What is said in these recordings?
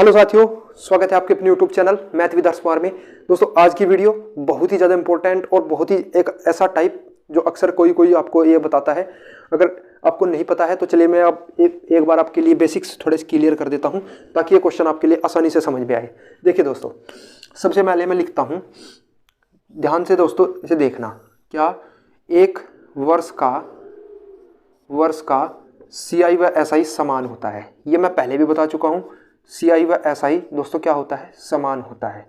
Hello साथियों, स्वागत है आपके अपने YouTube channel math with Harsh Kumar में। दोस्तों आज की वीडियो बहुत ही ज़्यादा इंपॉर्टेंट और बहुत ही एक ऐसा टाइप जो अक्सर कोई आपको ये बताता है। अगर आपको नहीं पता है तो चलिए मैं अब एक बार आपके लिए बेसिक्स थोड़े से क्लियर कर देता हूँ ताकि ये क्वेश्चन आपके लिए आसानी से समझ में आए। देखिए दोस्तों, सबसे पहले मैं लिखता हूँ, ध्यान से दोस्तों इसे देखना। क्या एक वर्ष का CI व SI समान होता है? ये मैं पहले भी बता चुका हूँ। CI व SI दोस्तों क्या होता है? समान होता है।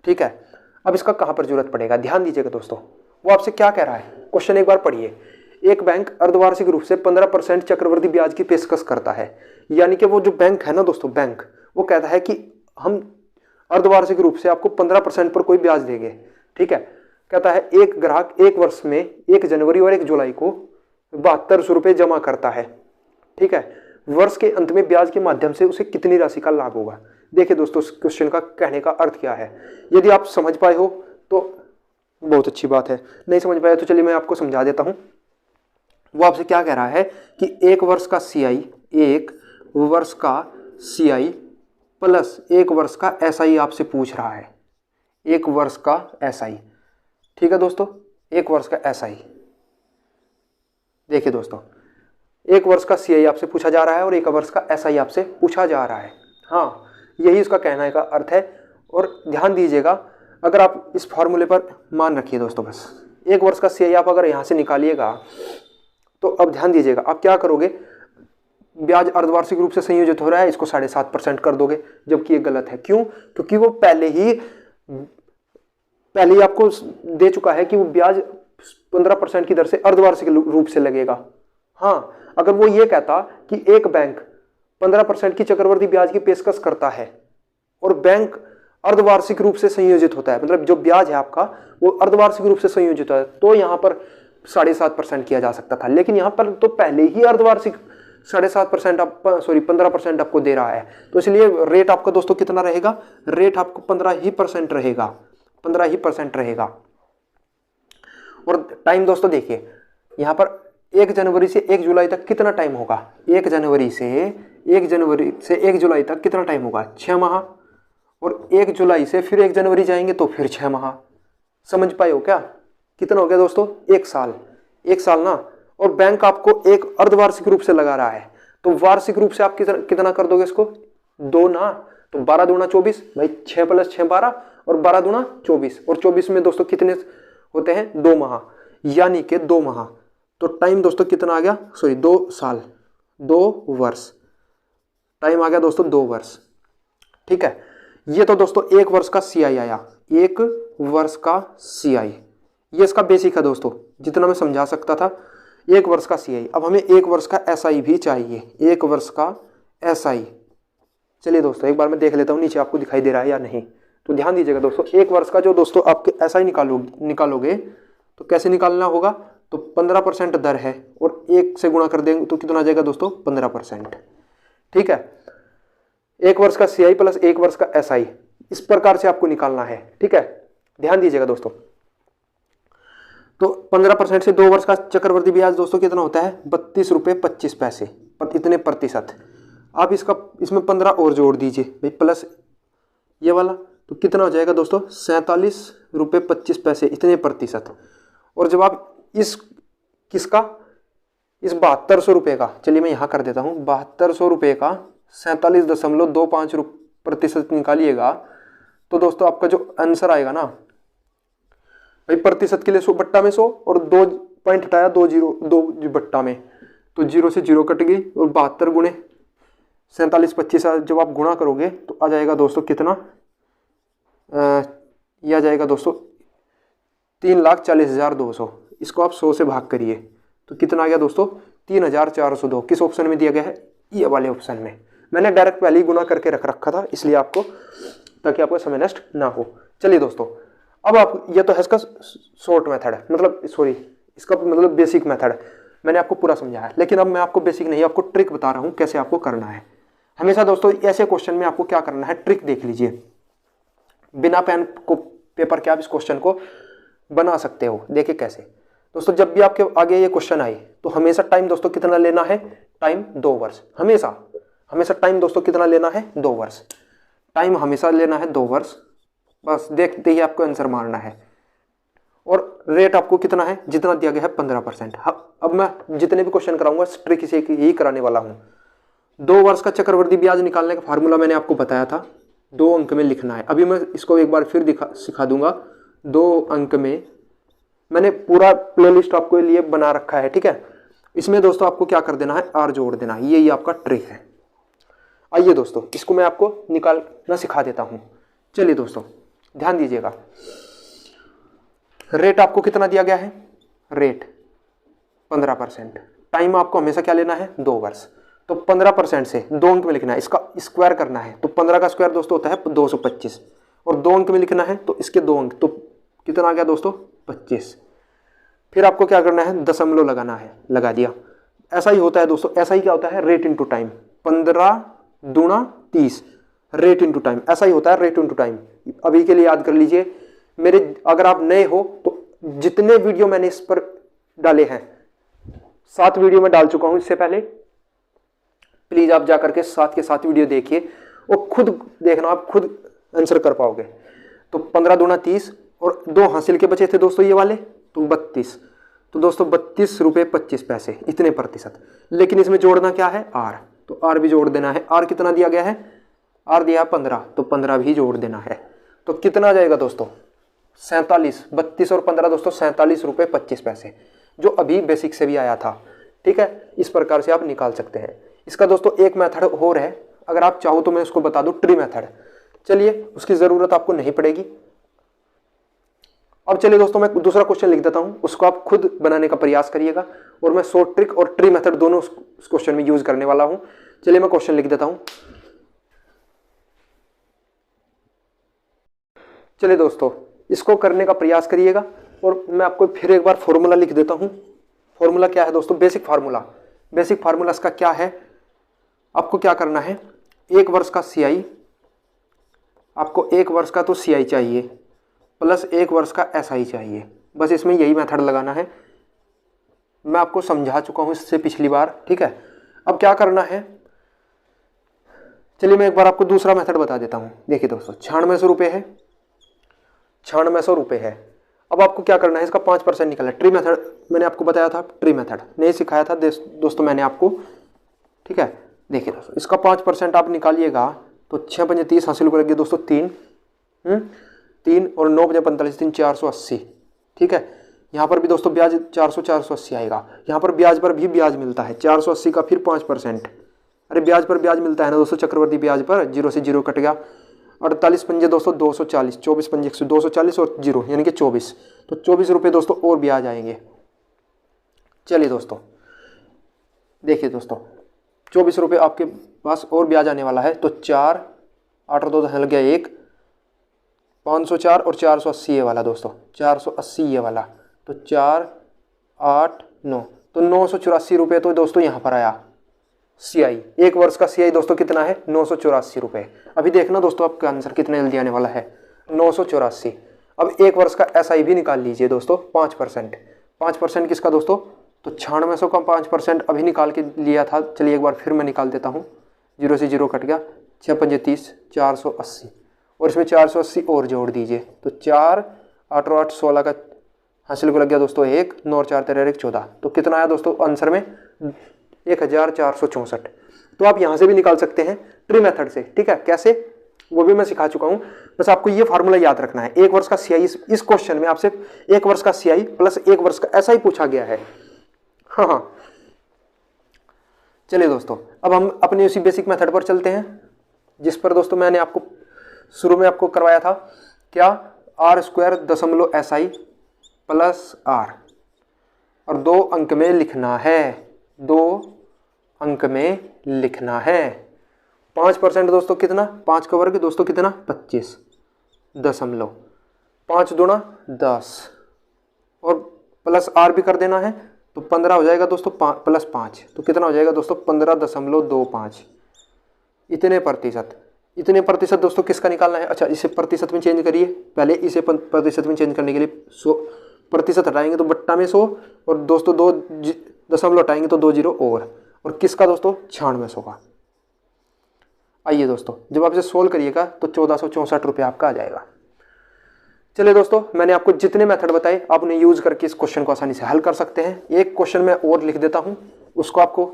ठीक है, अब इसका कहाँ पर जरूरत पड़ेगा? ध्यान दीजिएगा दोस्तों, वो आपसे क्या कह रहा है, क्वेश्चन एक बार पढ़िए। एक बैंक अर्धवार्षिक रूप से 15% चक्रवृद्धि ब्याज की पेशकश करता है। यानी कि वो जो बैंक है ना दोस्तों, बैंक वो कहता है कि हम अर्धवार्षिक रूप से आपको 15% पर कोई ब्याज देंगे। ठीक है, कहता है एक ग्राहक एक वर्ष में 1 जनवरी और 1 जुलाई को 7200 रुपये जमा करता है। ठीक है, वर्ष के अंत में ब्याज के माध्यम से उसे कितनी राशि का लाभ होगा? देखिए दोस्तों, इस क्वेश्चन का कहने का अर्थ क्या है। यदि आप समझ पाए हो तो बहुत अच्छी बात है, नहीं समझ पाए तो चलिए मैं आपको समझा देता हूं। वो आपसे क्या कह रहा है कि एक वर्ष का CI प्लस 1 वर्ष का SI आपसे पूछ रहा है। 1 वर्ष का SI, ठीक है दोस्तों, 1 वर्ष का SI। देखिए दोस्तों, 1 वर्ष का CI आपसे पूछा जा रहा है और 1 वर्ष का SI आपसे पूछा जा रहा है। हाँ, यही इसका कहने का अर्थ है। और ध्यान दीजिएगा, अगर आप इस फॉर्मूले पर मान रखिए दोस्तों, बस 1 वर्ष का CI आप अगर यहाँ से निकालिएगा तो अब ध्यान दीजिएगा, आप क्या करोगे, ब्याज अर्धवार्षिक रूप से संयोजित हो रहा है, इसको 7.5% कर दोगे, जबकि ये गलत है। क्यों? क्योंकि वो पहले ही आपको दे चुका है कि वो ब्याज 15% की दर से अर्धवार्षिक रूप से लगेगा। हाँ, अगर वो ये कहता कि एक बैंक 15% की चक्रवृद्धि ब्याज की पेशकश करता है और बैंक अर्धवार्षिक रूप से संयोजित होता है, मतलब जो ब्याज है आपका वो अर्धवार्षिक रूप से संयोजित होता है, तो यहां पर 7.5% किया जा सकता था। लेकिन यहां पर तो पहले ही अर्धवार्षिक 7.5% 15% आपको दे रहा है, तो इसलिए रेट आपका दोस्तों कितना रहेगा? रेट आपको 15% रहेगा, 15% रहेगा। और टाइम दोस्तों देखिए, यहां पर 1 जनवरी से 1 जुलाई तक कितना टाइम होगा? 1 जनवरी से 1 जुलाई तक कितना टाइम होगा? 6 माह। और 1 जुलाई से फिर 1 जनवरी जाएंगे तो फिर 6 माह। समझ पाए हो क्या? कितना हो गया दोस्तों? 1 साल। 1 साल ना। और बैंक आपको एक अर्धवार्षिक रूप से लगा रहा है, तो वार्षिक रूप से आप कितना कर दोगे इसको? 2 ना। तो 12 दूना 24 भाई, 6 + 6 12 और 12 दूना 24। और 24 में दोस्तों कितने होते हैं? 2 माह, यानी कि 2 माह। तो टाइम दोस्तों कितना आ गया? 2 साल, 2 वर्ष। टाइम आ गया दोस्तों 2 वर्ष। ठीक है, ये तो दोस्तों 1 वर्ष का CI आया। 1 वर्ष का CI, ये इसका बेसिक है दोस्तों, जितना मैं समझा सकता था। 1 वर्ष का CI। अब हमें 1 वर्ष का SI भी चाहिए। 1 वर्ष का SI, चलिए दोस्तों एक बार मैं देख लेता हूँ नीचे आपको दिखाई दे रहा है या नहीं। तो ध्यान दीजिएगा दोस्तों, 1 वर्ष का जो दोस्तों आपके SI निकालोगे तो कैसे निकालना होगा? तो 15% दर है और 1 से गुणा कर देंगे तो कितना आ जाएगा दोस्तों? 15%। ठीक है, 1 वर्ष का CI प्लस 1 वर्ष का SI, इस प्रकार से आपको निकालना है। ठीक है, ध्यान दीजिएगा दोस्तों। तो 15% से 2 वर्ष का चक्रवृद्धि ब्याज दोस्तों कितना होता है? 32 रुपये 25 पैसे, इतने प्रतिशत। आप इसमें 15 और जोड़ दीजिए भाई, प्लस ये वाला, तो कितना हो जाएगा दोस्तों? 47 रुपये 25 पैसे, इतने प्रतिशत। और जब आप इस 7200 रुपये का, चलिए मैं यहाँ कर देता हूँ, 7200 रुपये का 47.25% निकालिएगा तो दोस्तों आपका जो आंसर आएगा ना भाई, प्रतिशत के लिए 100 बट्टा में 100 और 2 पॉइंट हटाया, 2 बट्टा में, तो 0 से 0 कट गई। और 72 गुणे 47.25 जब आप गुणा करोगे तो आ जाएगा दोस्तों कितना? यह आ जाएगा दोस्तों 3,40,200। इसको आप 100 से भाग करिए तो कितना आ गया दोस्तों? 3,402। किस ऑप्शन में दिया गया है? ये वाले ऑप्शन में। मैंने डायरेक्ट पहले ही गुना करके रखा था, इसलिए आपको, ताकि आपको समय नष्ट ना हो। चलिए दोस्तों, अब आप, ये तो है इसका शॉर्ट मेथड है, मतलब इसका मतलब बेसिक मेथड मैंने आपको पूरा समझाया। लेकिन अब मैं आपको बेसिक नहीं, आपको ट्रिक बता रहा हूँ कैसे आपको करना है। हमेशा दोस्तों ऐसे क्वेश्चन में आपको क्या करना है, ट्रिक देख लीजिए। बिना पेन को पेपर के आप इस क्वेश्चन को बना सकते हो। देखिए कैसे दोस्तों, जब भी आपके आगे ये क्वेश्चन आए तो हमेशा टाइम दोस्तों कितना लेना है? टाइम 2 वर्ष। हमेशा टाइम दोस्तों कितना लेना है? 2 वर्ष। टाइम हमेशा लेना है 2 वर्ष, बस देखते ही आपको आंसर मारना है। और रेट आपको कितना है, जितना दिया गया है 15%। अब मैं जितने भी क्वेश्चन कराऊंगा ट्रिक से यही कराने वाला हूँ। 2 वर्ष का चक्रवृद्धि ब्याज निकालने का फार्मूला मैंने आपको बताया था, 2 अंक में लिखना है। अभी मैं इसको एक बार फिर सिखा दूंगा। 2 अंक में मैंने पूरा प्लेलिस्ट आपको लिए बना रखा है, ठीक है। इसमें दोस्तों आपको क्या कर देना है, आर जोड़ देना है, यही आपका ट्रिक है। आइए दोस्तों इसको मैं आपको निकालना सिखा देता हूं। चलिए दोस्तों ध्यान दीजिएगा, रेट आपको कितना दिया गया है, रेट 15%। टाइम आपको हमेशा क्या लेना है, 2 वर्ष। तो 15% से 2 अंक में लिखना है, इसका स्क्वायर करना है। तो 15 का स्क्वायर दोस्तों होता है 225, और 2 अंक में लिखना है तो इसके 2 अंक, तो कितना आ गया दोस्तों, 25। फिर आपको क्या करना है, दशमलव लगाना है, लगा दिया। ऐसा ही होता है दोस्तों, ऐसा ही क्या होता है, रेट इंटू टाइम। 15 दूना 30, रेट इंटू टाइम, ऐसा ही होता है रेट इंटू टाइम। अभी के लिए याद कर लीजिए मेरे, अगर आप नए हो तो जितने वीडियो मैंने इस पर डाले हैं, 7 वीडियो में डाल चुका हूं इससे पहले, प्लीज आप जाकर के 7 के 7 वीडियो देखिए और खुद देखना, आप खुद आंसर कर पाओगे। तो 15 दूना 30 और 2 हासिल के बचे थे दोस्तों ये वाले, तो 32। तो दोस्तों 32 रुपये 25 पैसे, इतने प्रतिशत। लेकिन इसमें जोड़ना क्या है, आर, तो आर भी जोड़ देना है। आर कितना दिया गया है, आर दिया 15, तो 15 भी जोड़ देना है। तो कितना आ जाएगा दोस्तों, 47। 32 और 15 दोस्तों 47 रुपये 25 पैसे, जो अभी बेसिक से भी आया था, ठीक है। इस प्रकार से आप निकाल सकते हैं। इसका दोस्तों एक मेथड और है, अगर आप चाहो तो मैं उसको बता दूं, ट्री मेथड। चलिए उसकी ज़रूरत आपको नहीं पड़ेगी। अब चलिए दोस्तों मैं दूसरा क्वेश्चन लिख देता हूं, उसको आप खुद बनाने का प्रयास करिएगा, और मैं शॉर्ट ट्रिक और ट्री मेथड दोनों उस क्वेश्चन में यूज करने वाला हूं। चलिए मैं क्वेश्चन लिख देता हूं। चलिए दोस्तों इसको करने का प्रयास करिएगा, और मैं आपको फिर एक बार फॉर्मूला लिख देता हूं। फॉर्मूला क्या है दोस्तों, बेसिक फार्मूला। बेसिक फार्मूला इसका क्या है, आपको क्या करना है, 1 वर्ष का CI, आपको 1 वर्ष का तो CI चाहिए प्लस 1 वर्ष का SI चाहिए, बस इसमें यही मेथड लगाना है। मैं आपको समझा चुका हूं इससे पिछली बार, ठीक है। अब क्या करना है, चलिए मैं एक बार आपको दूसरा मेथड बता देता हूं। देखिए दोस्तों 9600 रुपये है, 9600 रुपये है। अब आपको क्या करना है, इसका 5% निकालना है। ट्री मेथड मैंने आपको बताया था, ट्री मेथड नहीं सिखाया था दोस्तों मैंने आपको, ठीक है। देखिए दोस्तों इसका 5% आप निकालिएगा तो 6 पंजे 30 हासिल करेंगे दोस्तों 3 और 9 पंजे 45 3 480, ठीक है। यहाँ पर भी दोस्तों ब्याज 480 आएगा। यहाँ पर ब्याज पर भी ब्याज मिलता है 480 का, फिर 5%। अरे ब्याज पर ब्याज मिलता है ना दोस्तों, चक्रवर्ती ब्याज पर 0 से 0 कट गया। 48 पंजे दोस्तों 240, 24 पंजे 240 और 0 यानी कि 24, तो 24 रुपये दोस्तों और ब्याज आएंगे। चलिए दोस्तों देखिए दोस्तों 24 रुपये आपके पास और ब्याज आने वाला है। तो 4 8 और 2 लग गया 1, 504 और 480 ये वाला दोस्तों, 480 ये वाला, तो 4 8 9, तो 984 रुपये तो दोस्तों यहाँ पर आया CI। 1 वर्ष का CI दोस्तों कितना है, 984 रुपये। अभी देखना दोस्तों आपका आंसर कितने जल्दी आने वाला है, 984। अब 1 वर्ष का SI भी निकाल लीजिए दोस्तों, 5%। 5% किसका दोस्तों, तो 9600 का 5% अभी निकाल के लिया था। चलिए एक बार फिर मैं निकाल देता हूँ, 0 से 0 कट गया, 6 पंजे 30 480, और इसमें 480 और जोड़ दीजिए, तो 4 8 और 8 16 का हासिल को लग गया दोस्तों 1, 9 और 4 13 1 14, तो कितना आया दोस्तों आंसर में 1464। तो आप यहाँ से भी निकाल सकते हैं ट्री मेथड से, ठीक है। कैसे वो भी मैं सिखा चुका हूँ, बस आपको ये फार्मूला याद रखना है। 1 वर्ष का CI, इस क्वेश्चन में आपसे 1 वर्ष का CI प्लस 1 वर्ष का SI पूछा गया है। हाँ चलिए दोस्तों अब हम अपने उसी बेसिक मेथड पर चलते हैं, जिस पर दोस्तों मैंने आपको शुरू में आपको करवाया था, क्या, R² दशमलव SI प्लस R, और 2 अंक में लिखना है, 2 अंक में लिखना है। 5% दोस्तों कितना, 5 का वर्ग दोस्तों कितना, 25 दशमलव, 5 दूना 10, और प्लस R भी कर देना है, तो 15 हो जाएगा दोस्तों प्लस 5, तो कितना हो जाएगा दोस्तों 15.25। इतने प्रतिशत दोस्तों किसका निकालना है। अच्छा इसे प्रतिशत में चेंज करिए, पहले इसे प्रतिशत में चेंज करने के लिए 100% हटाएंगे तो बट्टा में 100, और दोस्तों 2 दशमलव हटाएंगे तो 2 जीरो और किसका दोस्तों 9600 का। आइए दोस्तों, जब आप इसे सोल्व करिएगा तो 1464 रुपये आपका आ जाएगा। चलिए दोस्तों, मैंने आपको जितने मेथड बताए आप उन्हें यूज करके इस क्वेश्चन को आसानी से हल कर सकते हैं। एक क्वेश्चन मैं और लिख देता हूं, उसको आपको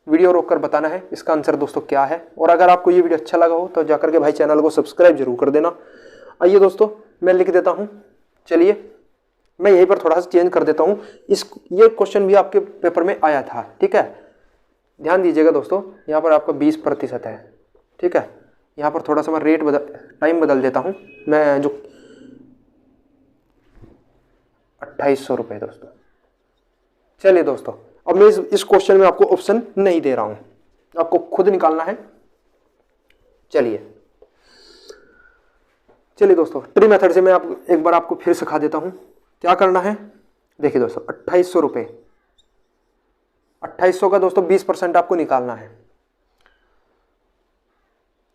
वीडियो रोककर बताना है इसका आंसर दोस्तों क्या है। और अगर आपको ये वीडियो अच्छा लगा हो तो जाकर के भाई चैनल को सब्सक्राइब जरूर कर देना। आइए दोस्तों, मैं लिख देता हूं। चलिए मैं यहीं पर थोड़ा सा चेंज कर देता हूं। ये क्वेश्चन भी आपके पेपर में आया था, ठीक है। ध्यान दीजिएगा दोस्तों, यहाँ पर आपका 20% है, ठीक है। यहाँ पर थोड़ा सा मैं टाइम बदल देता हूँ, मैं जो 2800 रुपये दोस्तों। चलिए दोस्तों, अब मैं इस क्वेश्चन में आपको ऑप्शन नहीं दे रहा हूं, आपको खुद निकालना है। चलिए दोस्तों, ट्री मेथड से मैं एक बार आपको फिर सिखा देता हूं क्या करना है। देखिए दोस्तों, 2800 रुपये, 2800 का दोस्तों 20% आपको निकालना है,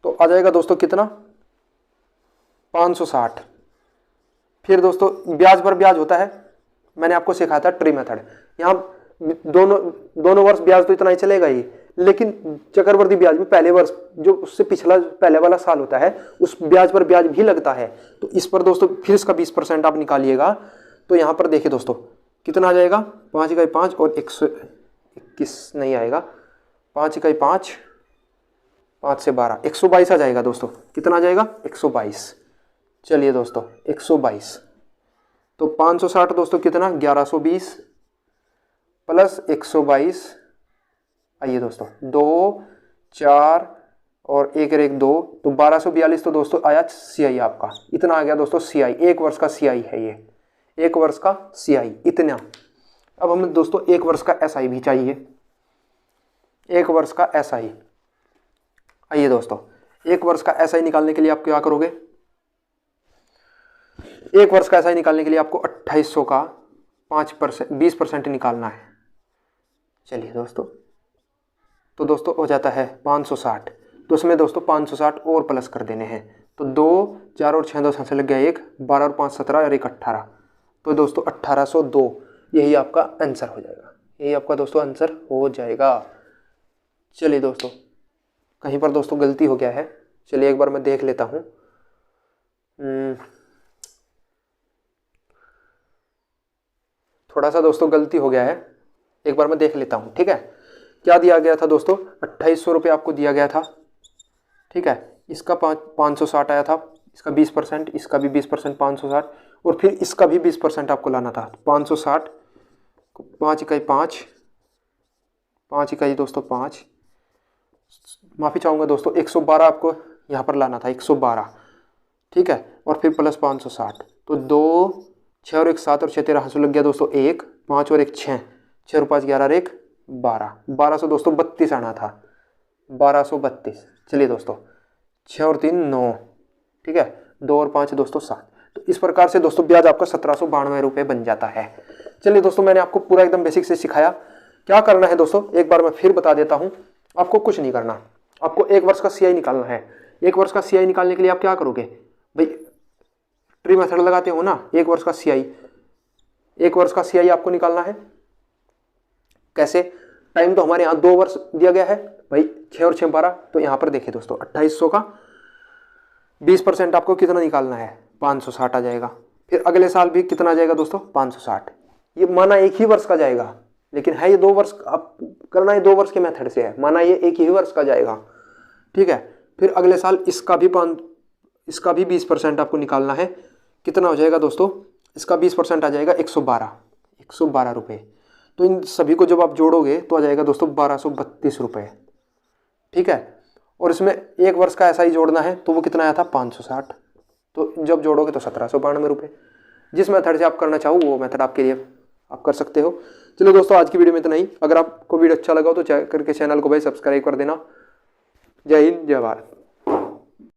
तो आ जाएगा दोस्तों कितना, 560। फिर दोस्तों ब्याज पर ब्याज होता है, मैंने आपको सिखाया था ट्री मेथड। यहाँ दोनों वर्ष ब्याज तो इतना ही चलेगा ही, लेकिन चक्रवृद्धि ब्याज में पहले वर्ष जो उससे पिछला पहले वाला साल होता है उस ब्याज पर ब्याज भी लगता है। तो इस पर दोस्तों फिर इसका 20% आप निकालिएगा, तो यहाँ पर देखिए दोस्तों कितना आ जाएगा, 5 इकाई 5 और 121 नहीं आएगा, 5 इकाई 5, 5 से 12, 122 आ जाएगा दोस्तों। कितना आ जाएगा, 122। चलिए दोस्तों 122, तो 560 दोस्तों कितना, 1120 प्लस 122। आइए दोस्तों, 2 4 और 1 1 2, तो 1242 तो दोस्तों आया CI आपका, इतना आ गया दोस्तों CI। एक वर्ष का CI है ये, एक वर्ष का CI इतना। अब हमें दोस्तों एक वर्ष का SI भी चाहिए, एक वर्ष का SI। आइए दोस्तों, एक वर्ष का SI निकालने के लिए आप क्या करोगे, एक वर्ष का SI निकालने के लिए आपको 2800 का 20% निकालना है। चलिए दोस्तों, तो दोस्तों हो जाता है 560, तो उसमें दोस्तों 560 और प्लस कर देने हैं, तो 2 4 और 6 2 से लग गया 1, 12 और 5 17 और 1 18, तो दोस्तों 1802 यही आपका आंसर हो जाएगा, यही आपका दोस्तों आंसर हो जाएगा। चलिए दोस्तों, कहीं पर दोस्तों गलती हो गया है, चलिए एक बार मैं देख लेता हूँ। थोड़ा सा दोस्तों गलती हो गया है, एक बार मैं देख लेता हूँ, ठीक है। क्या दिया गया था दोस्तों, 2800 रुपये आपको दिया गया था, ठीक है। इसका 560 आया था, इसका 20%, इसका भी 20% 560, और फिर इसका भी 20% आपको लाना था। 560 5 इकाई 5, 5 इकाई दोस्तों 5, माफ़ी चाहूँगा दोस्तों 112 आपको यहाँ पर लाना था, 112, ठीक है। और फिर प्लस 560, तो 2 6 और 1 7 और 6 13 हंसू लग गया दोस्तों 1 5 और 1 6, 6 और 5 11 और 1 12, 1200 दोस्तों 32 आना था, 1232। चलिए दोस्तों, 6 और 3 9, ठीक है, 2 और 5 दोस्तों 7। तो इस प्रकार से दोस्तों ब्याज आपका 1792 रुपये बन जाता है। चलिए दोस्तों, मैंने आपको पूरा एकदम बेसिक से सिखाया। क्या करना है दोस्तों, एक बार मैं फिर बता देता हूँ। आपको कुछ नहीं करना, आपको एक वर्ष का CI निकालना है। एक वर्ष का CI निकालने के लिए आप क्या करोगे भाई, ट्री मेथड लगाते हो ना, एक वर्ष का CI, एक वर्ष का CI आपको निकालना है। कैसे, टाइम तो हमारे यहाँ 2 वर्ष दिया गया है भाई, 6 और 6 12, तो यहाँ पर देखिए दोस्तों 2800 का 20% आपको कितना निकालना है, 560 आ जाएगा। फिर अगले साल भी कितना आ जाएगा दोस्तों, 560। ये माना एक ही वर्ष का जाएगा, लेकिन है ये 2 वर्ष, आप करना है 2 वर्ष के मेथड से है, माना ये एक ही वर्ष का जाएगा, ठीक है। फिर अगले साल इसका भी 20% आपको निकालना है। कितना हो जाएगा दोस्तों, इसका 20% आ जाएगा 112 रुपये। तो इन सभी को जब आप जोड़ोगे तो आ जाएगा दोस्तों 1232 रुपये, ठीक है। और इसमें एक वर्ष का SI जोड़ना है, तो वो कितना आया था, 560, तो जब जोड़ोगे तो 1792 रुपये। जिस मेथड से आप करना चाहो वो मेथड आपके लिए आप कर सकते हो। चलो दोस्तों, आज की वीडियो में इतना ही। अगर आपको वीडियो अच्छा लगा हो तो करके चैनल को भाई सब्सक्राइब कर देना। जय हिंद, जय भारत।